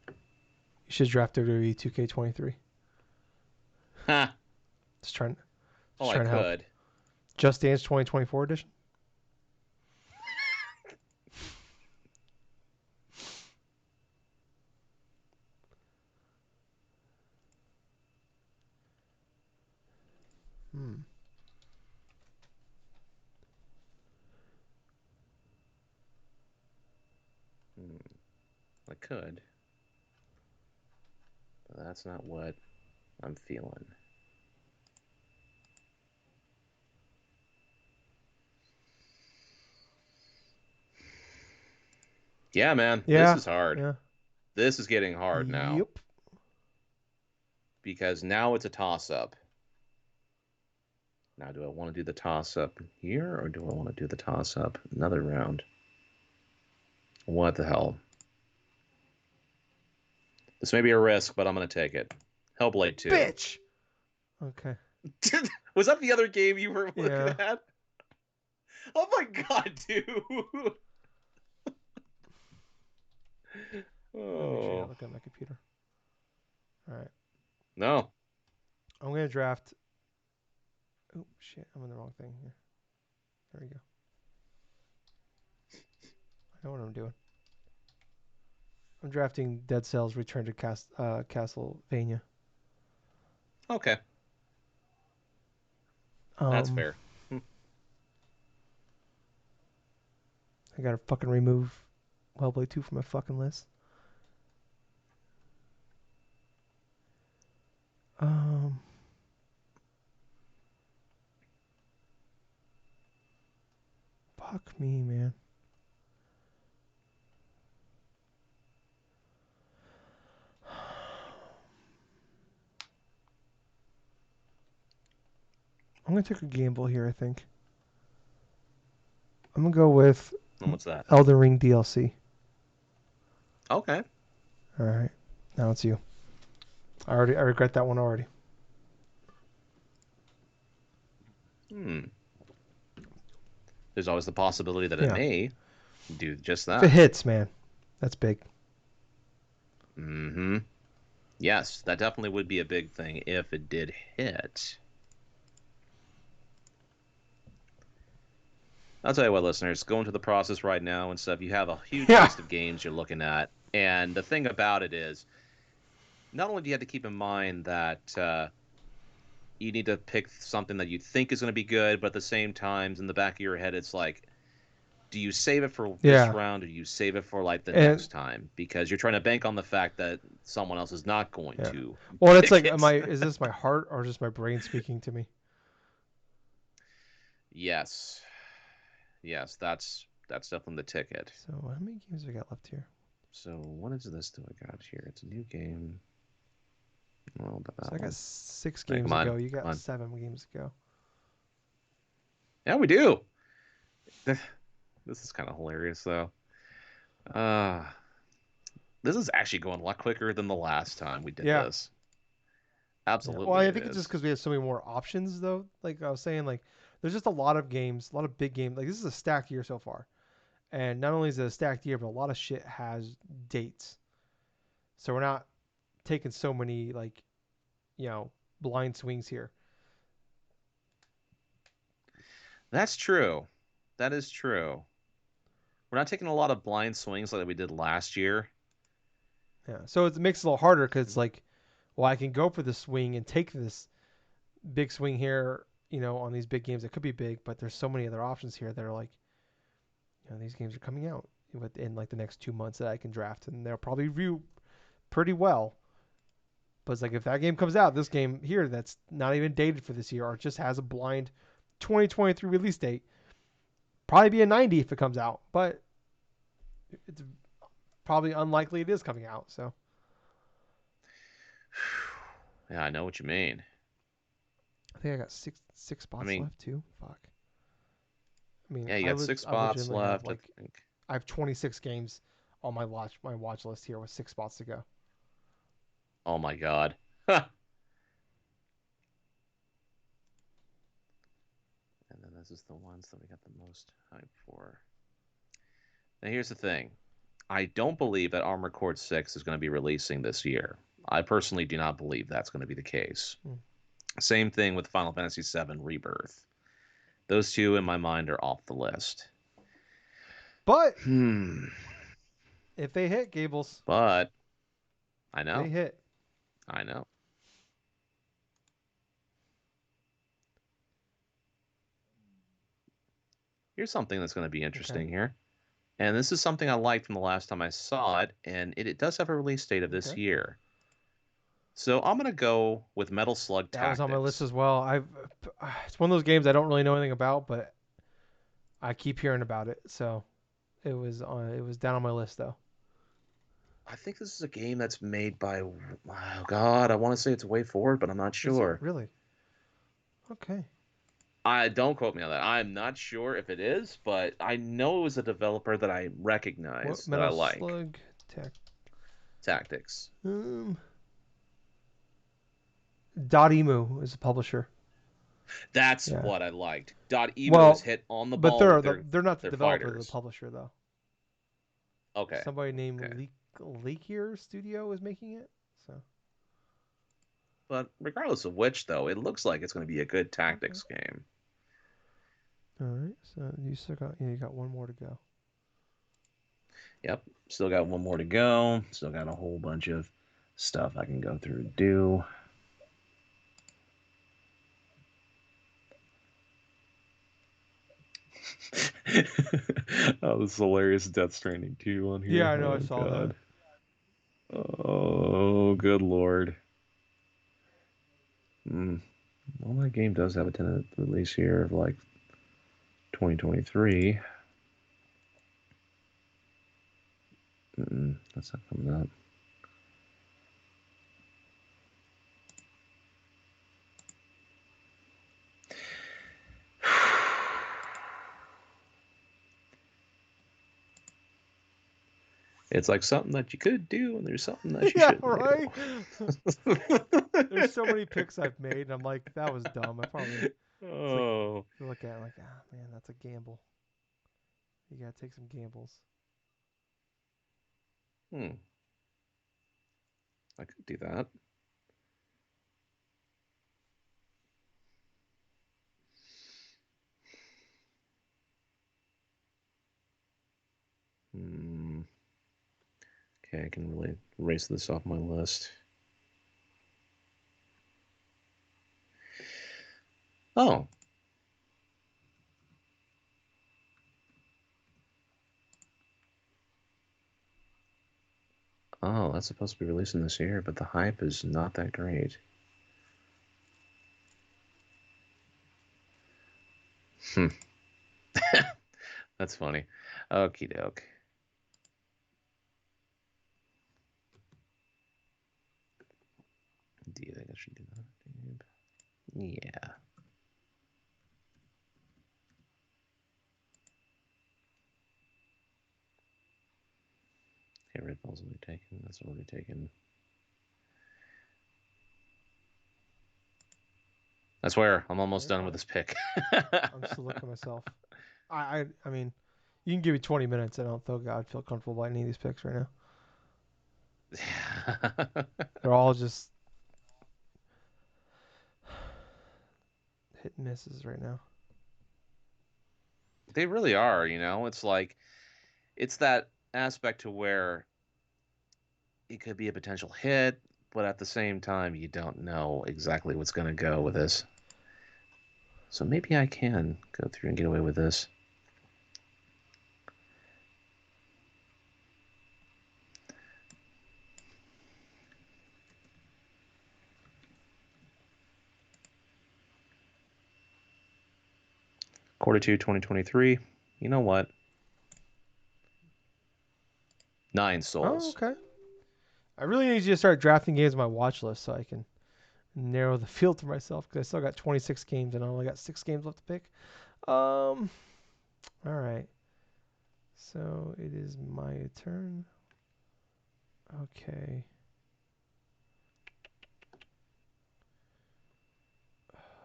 You should draft WWE 2K23. Ha! Just trying Oh, just I trying to help. could. Just Dance 2024 edition. Hmm. I could. But that's not what I'm feeling. Yeah, man, this Yeah. is hard. Yeah. This is getting hard now Yep. because now it's a toss up. Now, do I want to do the toss up here or do I want to do the toss up another round? What the hell? This may be a risk, but I'm going to take it. Hellblade 2. Bitch. Okay. Was that the other game you were looking Yeah. at? Oh my god, dude. Let me make sure you're not Oh. looking at my computer. All right. No. I'm gonna draft. Oh shit! I'm on the wrong thing here. There we go. I know what I'm doing. I'm drafting Dead Cells Return to Castlevania. Okay. That's Um, fair. I gotta fucking remove Hellblade 2 from my fucking list. Um, fuck me, man. I'm gonna take a gamble here. I think I'm gonna go with And what's that? Elden Ring DLC. Okay. All right, now it's you. I regret that one already. Hmm. There's always the possibility that it Yeah, may do just if it that. hits, man, that's big. Mm-hmm. Yes, that definitely would be a big thing if it did hit. I'll tell you what, listeners, go into the process right now and stuff. You have a huge Yeah, list of games you're looking at, and the thing about it is, not only do you have to keep in mind that you need to pick something that you think is going to be good, but at the same time, in the back of your head, it's like, do you save it for this yeah, round or do you save it for like the and next time? Because you're trying to bank on the fact that someone else is not going yeah. to Well, it's pick like, it. is this my heart or just my brain speaking to me? Yes. Yes, that's definitely the ticket. So how many games have I got left here? So what is this that I got here? It's a new game. I don't know about So that I got one. 6 All right, games come to on. go. You Come got on. 7 games to go. Yeah, we do. This is kind of hilarious though. Uh this is actually going a lot quicker than the last time we did Yeah. this. Yeah. Well, Absolutely I it think it's just is. because we have so many more options, though. Like I was saying, like there's just a lot of games, a lot of big games. Like this is a stacked year so far, and not only is it a stacked year, but a lot of shit has dates. So we're not taking so many like blind swings here. That's true. That is true. We're not taking a lot of blind swings like we did last year. Yeah. So it makes it a little harder because it's like, well, I can go for the swing and take this big swing here, on these big games that could be big, but there's so many other options here that are like, these games are coming out within like the next 2 months that I can draft, and they'll probably review pretty well. But it's like if that game comes out, this game here that's not even dated for this year or just has a blind 2023 release date, probably be a 90 if it comes out, but it's probably unlikely it is coming out. So Yeah, I know what you mean. I think I got six I spots mean, left too. Fuck. I mean, yeah, you got six I spots legitimately have left, I like think. I have 26 games on my watch list here with 6 spots to go. Oh my God. And then this is the ones that we got the most hype for. Now here's the thing. I don't believe that Armored Core 6 is going to be releasing this year. I personally do not believe that's going to be the case. Hmm. Same thing with Final Fantasy VII Rebirth. Those two in my mind are off the list. But Hmm. if they hit Gables, But I if they know. hit, I know. Here's something that's going to be okay, interesting here. And this is something I liked from the last time I saw it, and it does have a release date of this okay. year. So I'm going to go with Metal Slug That was on my list Tactics. as well. It's one of those games I don't really know anything about, but I keep hearing about it. So it was down on my list though. I think this is a game that's made by, oh God, I want to say it's Way Forward, but I'm not Is it sure. really? Okay. I don't quote me on that. I'm not sure if it is, but I know it was a developer that I What recognize that I Metal like. Slug Tech? Tactics. Um, Dotemu is the publisher. That's Yeah. what I liked. Dot Emo is Well, hit on the but ball with their they're not the their developer, they're the fighters. publisher though. Okay. Somebody Okay. named Leakier Studio is making it. So But regardless of which, though, it looks like it's going to be a good okay. tactics game. All right. So you still got you got one more to go. Yep. Still got one more to go. Still got a whole bunch of stuff I can go through and do. Oh, this is hilarious. Death Stranding 2 on Yeah, here. I know. I Oh, saw that. God. Oh, good Lord. Well, that game does have a tentative release here of like 2023. That's not coming up. It's like something that you could do, and there's something that you Yeah, shouldn't right. do. There's so many picks I've made, and I'm like, that was dumb. I probably. It's like Oh. you look at it like, ah, man, that's a gamble. You gotta take some gambles. I could do that. Okay, I can really erase this off my list. Oh. Oh, that's supposed to be releasing this year, but the hype is not that great. That's funny. Okie doke. Do you think I should do that? Yeah. Okay, red ball's already taken. That's already taken. I swear, I'm almost done with this pick. I'm still looking myself. I mean, you can give me 20 minutes. I don't think I'd feel comfortable by any of these picks right now. They're all just hit and misses right now. They really are, you know? It's like, it's that aspect to where it could be a potential hit, but at the same time, you don't know exactly what's going to go with this. So maybe I can go through and get away with this. Quarter 2, 2023. You know what? 9 Oh, souls. okay. I really need you to start drafting games on my watch list so I can narrow the field for myself because I still got 26 games and I only got 6 games left to pick. All right. So it is my turn. Okay.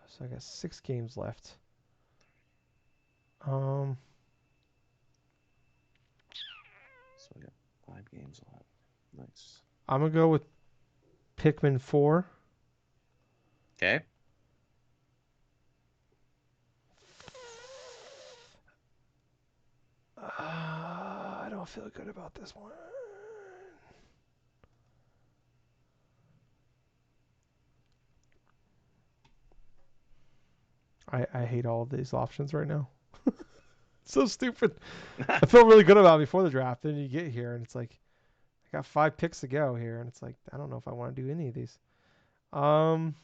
So I got 6 games left. So I got 5 games left. Nice. I'm gonna go with Pikmin 4. Okay. I don't feel good about this one. I hate all of these options right now. So stupid. I felt really good about it before the draft. Then you get here and it's like I got 5 picks to go here, and it's like I don't know if I want to do any of these. Um,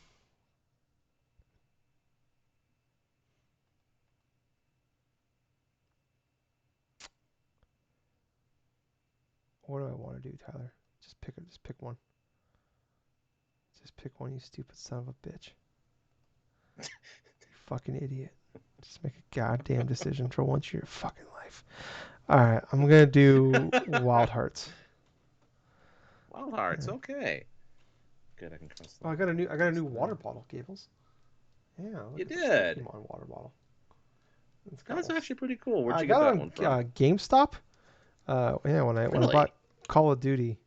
what do I want to do, Tyler? Just pick one. Just pick one, you stupid son of a bitch. You fucking idiot. Just make a goddamn decision for once in your fucking life. All right, I'm gonna do Wild Hearts. Wild Hearts. Yeah. Okay. Good. I can trust Oh, that. I got a new water bottle, Gables. Yeah, look, You it's a did. Pokemon water bottle. It's got That's actually pretty cool. Where'd I you get got that it one on from? GameStop. Yeah, when I bought Really? Call of Duty,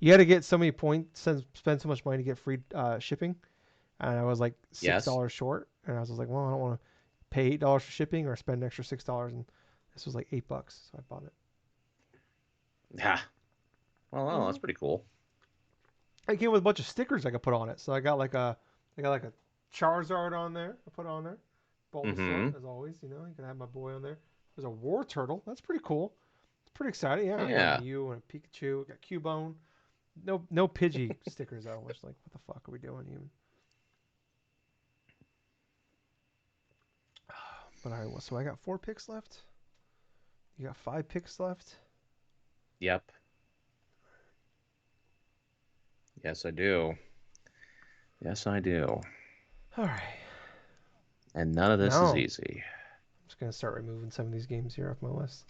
you had to get so many points, spend so much money to get free shipping, and I was like six Yes. dollars short, and I was just like, well, I don't want to pay $8 for shipping or spend an extra $6, and this was like $8, so I bought it. Yeah. Well, oh, Mm-hmm. that's pretty cool. It came with a bunch of stickers I could put on it, so I got like a Charizard on there. I put it on there. Mm-hmm. Bulbasaur, as always, you can have my boy on there. There's a War Turtle. That's pretty cool. It's pretty exciting. Yeah, I got a Yeah. Mew and a Pikachu. I got Cubone. No Pidgey stickers though. Which like, what the fuck are we doing even? But all right, so I got 4 picks left. You got 5 picks left. Yep. Yes, I do. Yes, I do. All right. And none of this is Now easy. I'm just gonna start removing some of these games here off my list.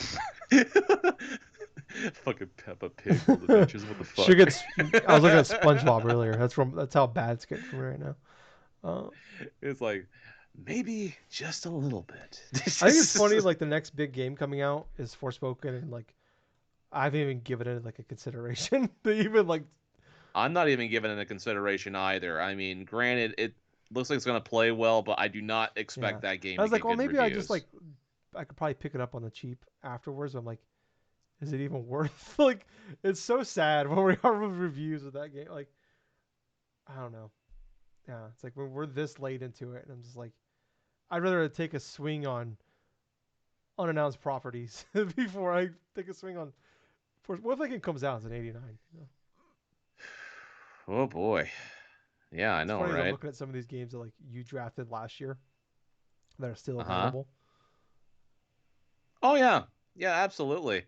Fucking Peppa Pig for the bitches. What the Should fuck? get. I was looking at SpongeBob earlier. That's how bad it's getting for me right now. Uh, It's like maybe just a little bit. I think it's funny. Like the next big game coming out is Forspoken, and like I haven't even given it like a consideration. They even like. I'm not even giving it a consideration either. I mean, granted, it looks like it's gonna play well, but I do not Yeah. expect that game I to was like, get well, good maybe I just reviews. like I could probably pick it up on the cheap afterwards. But I'm like, is it even worth? Like, it's so sad when we are with reviews of that game. Like, I don't know. Yeah, it's like when we're this late into it, and I'm just like, I'd rather take a swing on unannounced properties before I take a swing on. What if that game comes out as an 89? You know? Oh boy. Yeah, I It's know, funny as I'm right? looking at some of these games that like you drafted last year that are still Uh-huh. available. Oh yeah. Yeah, absolutely.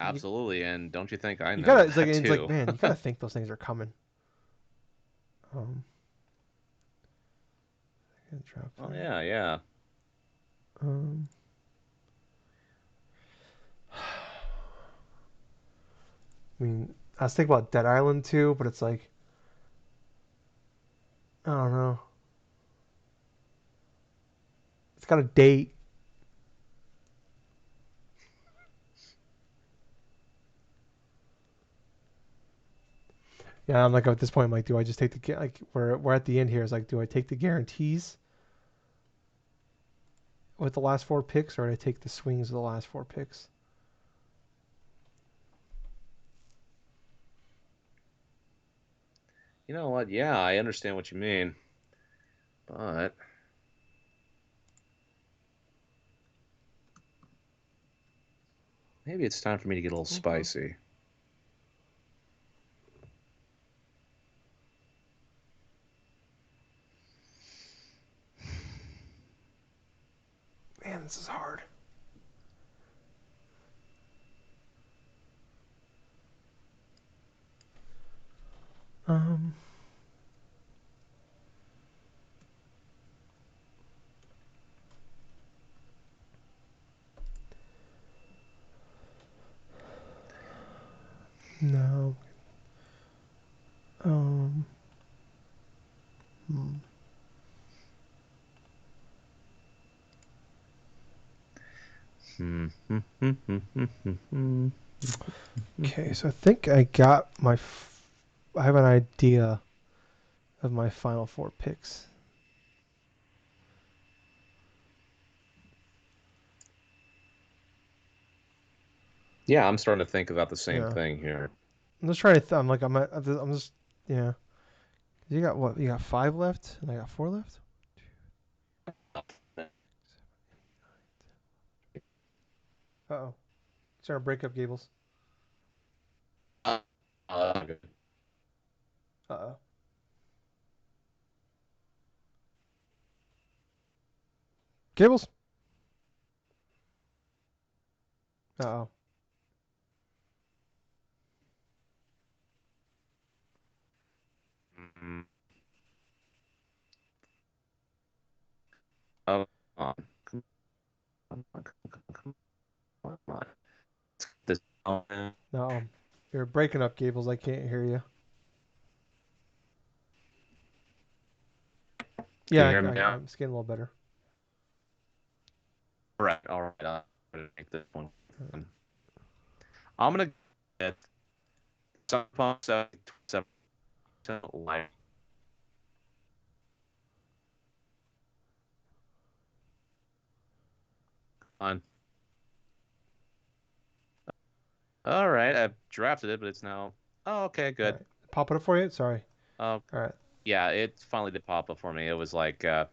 You Absolutely. And don't you think I you know gotta that it's like too? man, you gotta think those things are coming. Um, draft Oh that. yeah, yeah. Um, I mean, I was thinking about Dead Island too, but it's like I don't know. It's got a date. Yeah, I'm like at this point, I'm like, do I just take the like we're at the end here? Is like, do I take the guarantees with the last 4 picks, or do I take the swings of the last 4 picks? You know what? Yeah, I understand what you mean. But maybe it's time for me to get a little Okay. spicy. Man, this is hard. Um, no. Um, hmm. Okay, so I think I got my. I have an idea of my final 4 picks. Yeah, I'm starting to think about the same Yeah, thing here. I'm just trying to. I'm like I'm just yeah. You got what? You got 5 left, and I got 4 left. Uh oh. Starting to break up, Gables. Uh, uh, Uh oh. Gables. Uh oh. mm, oh, come on. Come on, come on. This, can No, you're breaking up, Gables. I can't hear you. you Yeah, hear me now? I'm getting a little better. All right. I'm gonna make this one. I'm gonna get some 7 line on. All right, I've drafted it, but it's now. Oh, okay, All good. right. Pop it up for you. Sorry. Oh, All right. yeah, it finally did pop up for me. It was like kind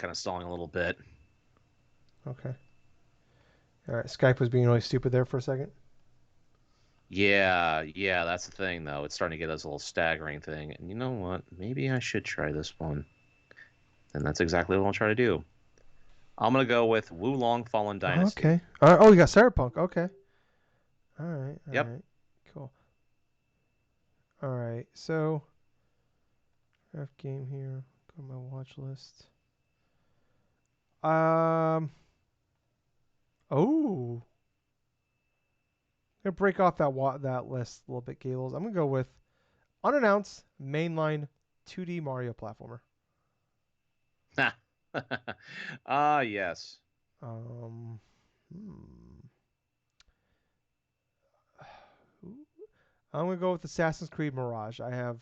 of stalling a little bit. Okay. All right. Skype was being really stupid there for a second. Yeah, yeah, that's the thing, though. It's starting to get us a little staggering thing. And you know what? Maybe I should try this one. And that's exactly what I'll try to do. I'm gonna go with Wulong Fallen Dynasty. Okay. All right. Oh, you got Cyberpunk. Okay. All right. All Yep. right. Cool. All right. So, draft game here. Go to my watch list. Um. Oh. I'm gonna break off that list a little bit, Gables. I'm gonna go with unannounced mainline 2D Mario platformer. Ah, yes. Um. Hmm. I'm gonna go with Assassin's Creed Mirage. I have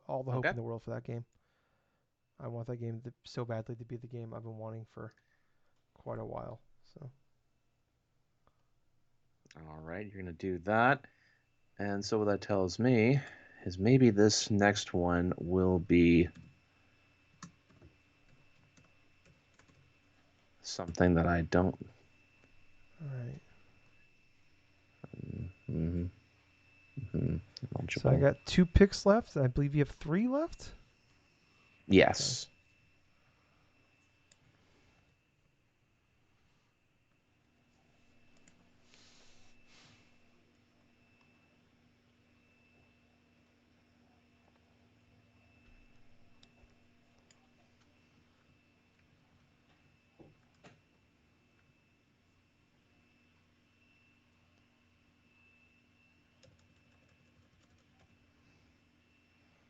all the hope Okay. in the world for that game. I want that game so badly to be the game I've been wanting for quite a while. So All right, you're gonna do that. And so what that tells me is maybe this next one will be something that I don't. all right. Mm-hmm, mm-hmm, So I eligible. got 2 picks left. And I believe you have 3 left. Okay. Yes.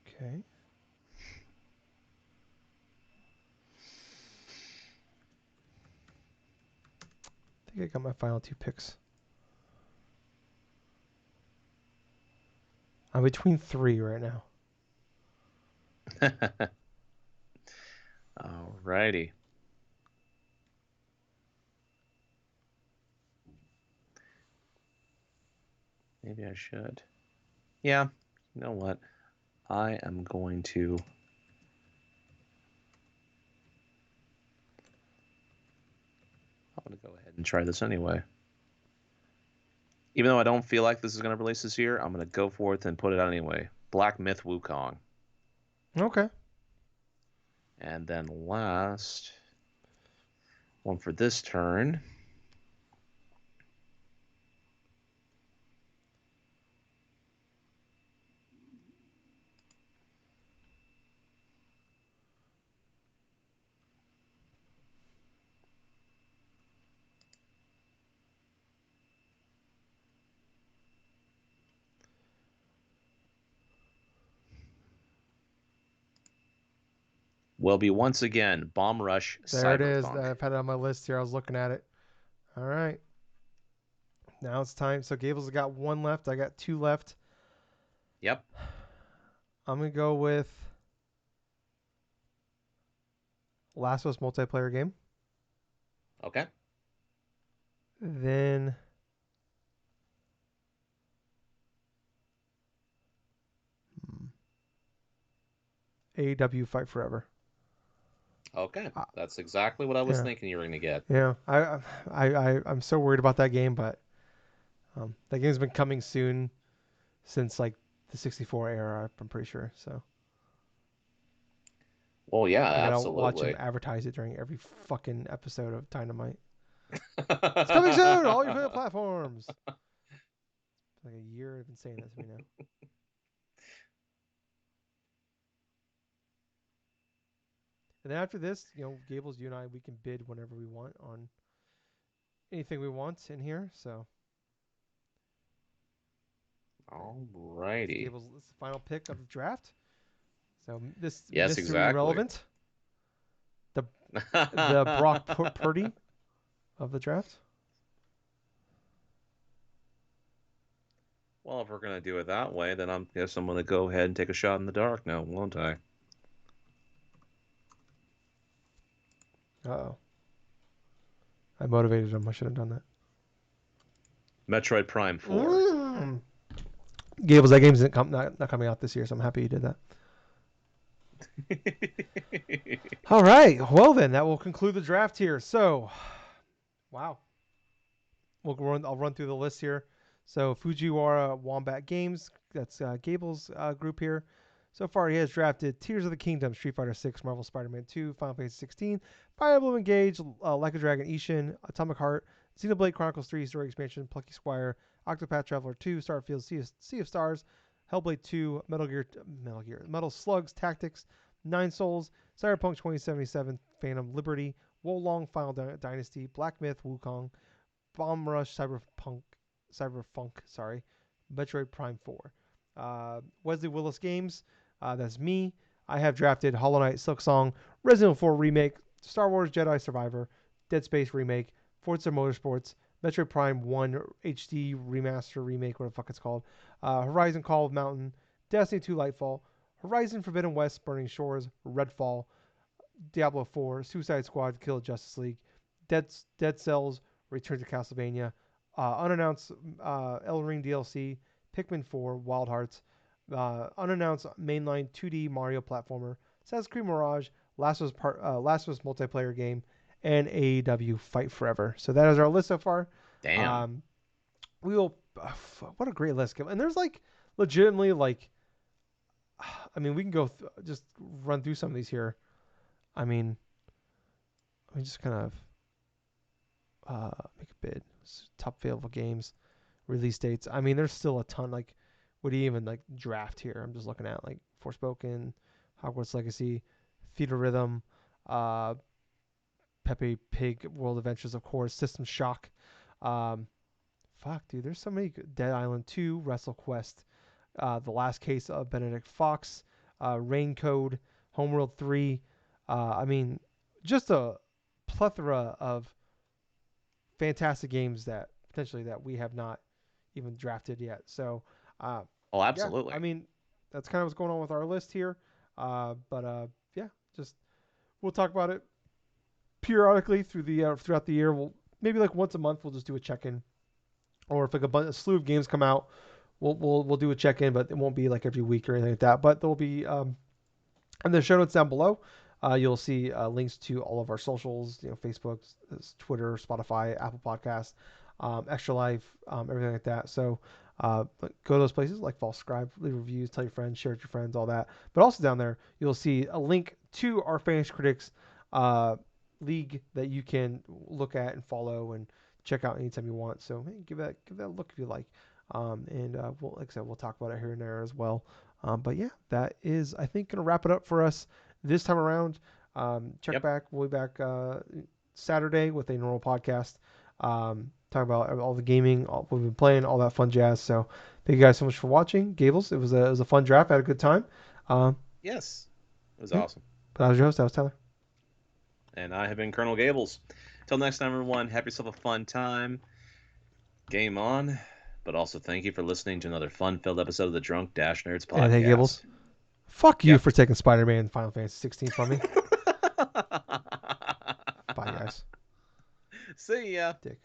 Okay. I think I got my final 2 picks. I'm between 3 right now. All righty. Maybe I should. Yeah. You know what? I am going to. I'm gonna go ahead and try this anyway. Even though I don't feel like this is gonna release this year, I'm gonna go forth and put it out anyway. Black Myth Wukong. Okay. And then last one for this turn. Will be once again Bomb Rush There it is. Cyberpunk. I've had it on my list here. I was looking at it. All right. Now it's time. So Gables has got 1 left. I got 2 left. Yep. I'm gonna go with Last of Us multiplayer game. Okay. Then AEW Fight Forever. Okay. Uh, That's exactly what I was yeah, thinking you were gonna get. yeah. I'm so worried about that game, but that game's been coming soon since like the 64 era. I'm pretty sure. So Well, yeah, I gotta watch him absolutely. advertise it during every fucking episode of Dynamite. It's coming soon, all your favorite platforms. It's like a year I've been saying that to me now. And then after this, Gables, you and I, we can bid whenever we want on anything we want in here. So Alrighty. Gables, this is the final pick of the draft. So this Yes, mystery exactly. irrelevant, the the Brock Purdy of the draft. Well, if we're gonna do it that way, then I guess I'm gonna go ahead and take a shot in the dark now, won't I? Oh, I motivated him. I should have done that. Metroid Prime 4. Mm. Gables, that game's not coming out this year, so I'm happy you did that. All right. Well, then that will conclude the draft here. So, wow. I'll run through the list here. So Fujiwara Wombat Games. That's Gables' group here. So far, he has drafted Tears of the Kingdom, Street Fighter 6, Marvel Spider-Man 2, Final Fantasy 16, Fire Emblem Engage, Like a Dragon Ishin, Atomic Heart, Xenoblade Chronicles 3 Story Expansion, Plucky Squire, Octopath Traveler 2, Starfield, sea of Stars, Hellblade 2, Metal Slugs Tactics, Nine Souls, Cyberpunk 2077, Phantom Liberty, Wolong Final Dynasty, Black Myth Wukong, Bomb Rush Cyberpunk, sorry, Metroid Prime 4. Wesley Willis Games, that's me. I have drafted Hollow Knight, Silksong, Resident Evil 4 Remake, Star Wars Jedi Survivor, Dead Space Remake, Forza Motorsports, Metroid Prime 1 HD Remaster Remake, what the fuck it's called, Horizon Call of Mountain, Destiny 2 Lightfall, Horizon Forbidden West Burning Shores, Redfall, Diablo 4, Suicide Squad, Kill Justice League, Dead Cells, Return to Castlevania, unannounced Elden Ring DLC, Pikmin 4, Wild Hearts, unannounced mainline 2D Mario platformer, Assassin's Creed Mirage, Last of Us multiplayer game, and AEW Fight Forever. So that is our list so far. Damn. We will. What a great list! And there's like legitimately like, I mean, we can go just run through some of these here. I mean, let me just kind of make a bid. Top available games, release dates. I mean, there's still a ton. Like, what do you even like draft here? I'm just looking at like Forspoken, Hogwarts Legacy, Theater Rhythm, uh, Pepe Pig World Adventures, of course, System Shock. Um, fuck, dude, there's so many. Dead Island 2, Wrestle Quest, The Last Case of Benedict Fox, Rain Code, Homeworld 3. I mean, just a plethora of fantastic games that potentially that we have not even drafted yet. So, uh, Oh, yeah, I absolutely. mean, that's kind of what's going on with our list here. But yeah, just we'll talk about it periodically throughout the year. We'll maybe like once a month we'll just do a check in, or if like a slew of games come out, we'll do a check in, but it won't be like every week or anything like that. But there'll be in the show notes down below, you'll see links to all of our socials, Facebook, Twitter, Spotify, Apple Podcasts, Extra Life, everything like that. So go to those places, like, follow, subscribe, leave reviews, tell your friends, share it with your friends, all that. But also down there, you'll see a link to our Fantasy Critics uh, league that you can look at and follow and check out anytime you want. So hey, give that a look if you like. And like I said, we'll talk about it here and there as well. But yeah, that is, I think, going to wrap it up for us this time around. Check Yep. back. We'll be back Saturday with a normal podcast. Talk about all the gaming, all we've been playing, all that fun jazz. So thank you guys so much for watching. Gables, it was a fun draft. I had a good time. Um, Yes. It was yeah, awesome. but I was your host. That was Tyler. And I have been Colonel Gables. Till next time, everyone, have yourself a fun time. Game on. But also thank you for listening to another fun-filled episode of the Drunk-Nerds And hey, Gables, podcast. fuck you Yep. for taking Spider-Man and Final Fantasy 16 from me. Bye, guys. See ya. Dick.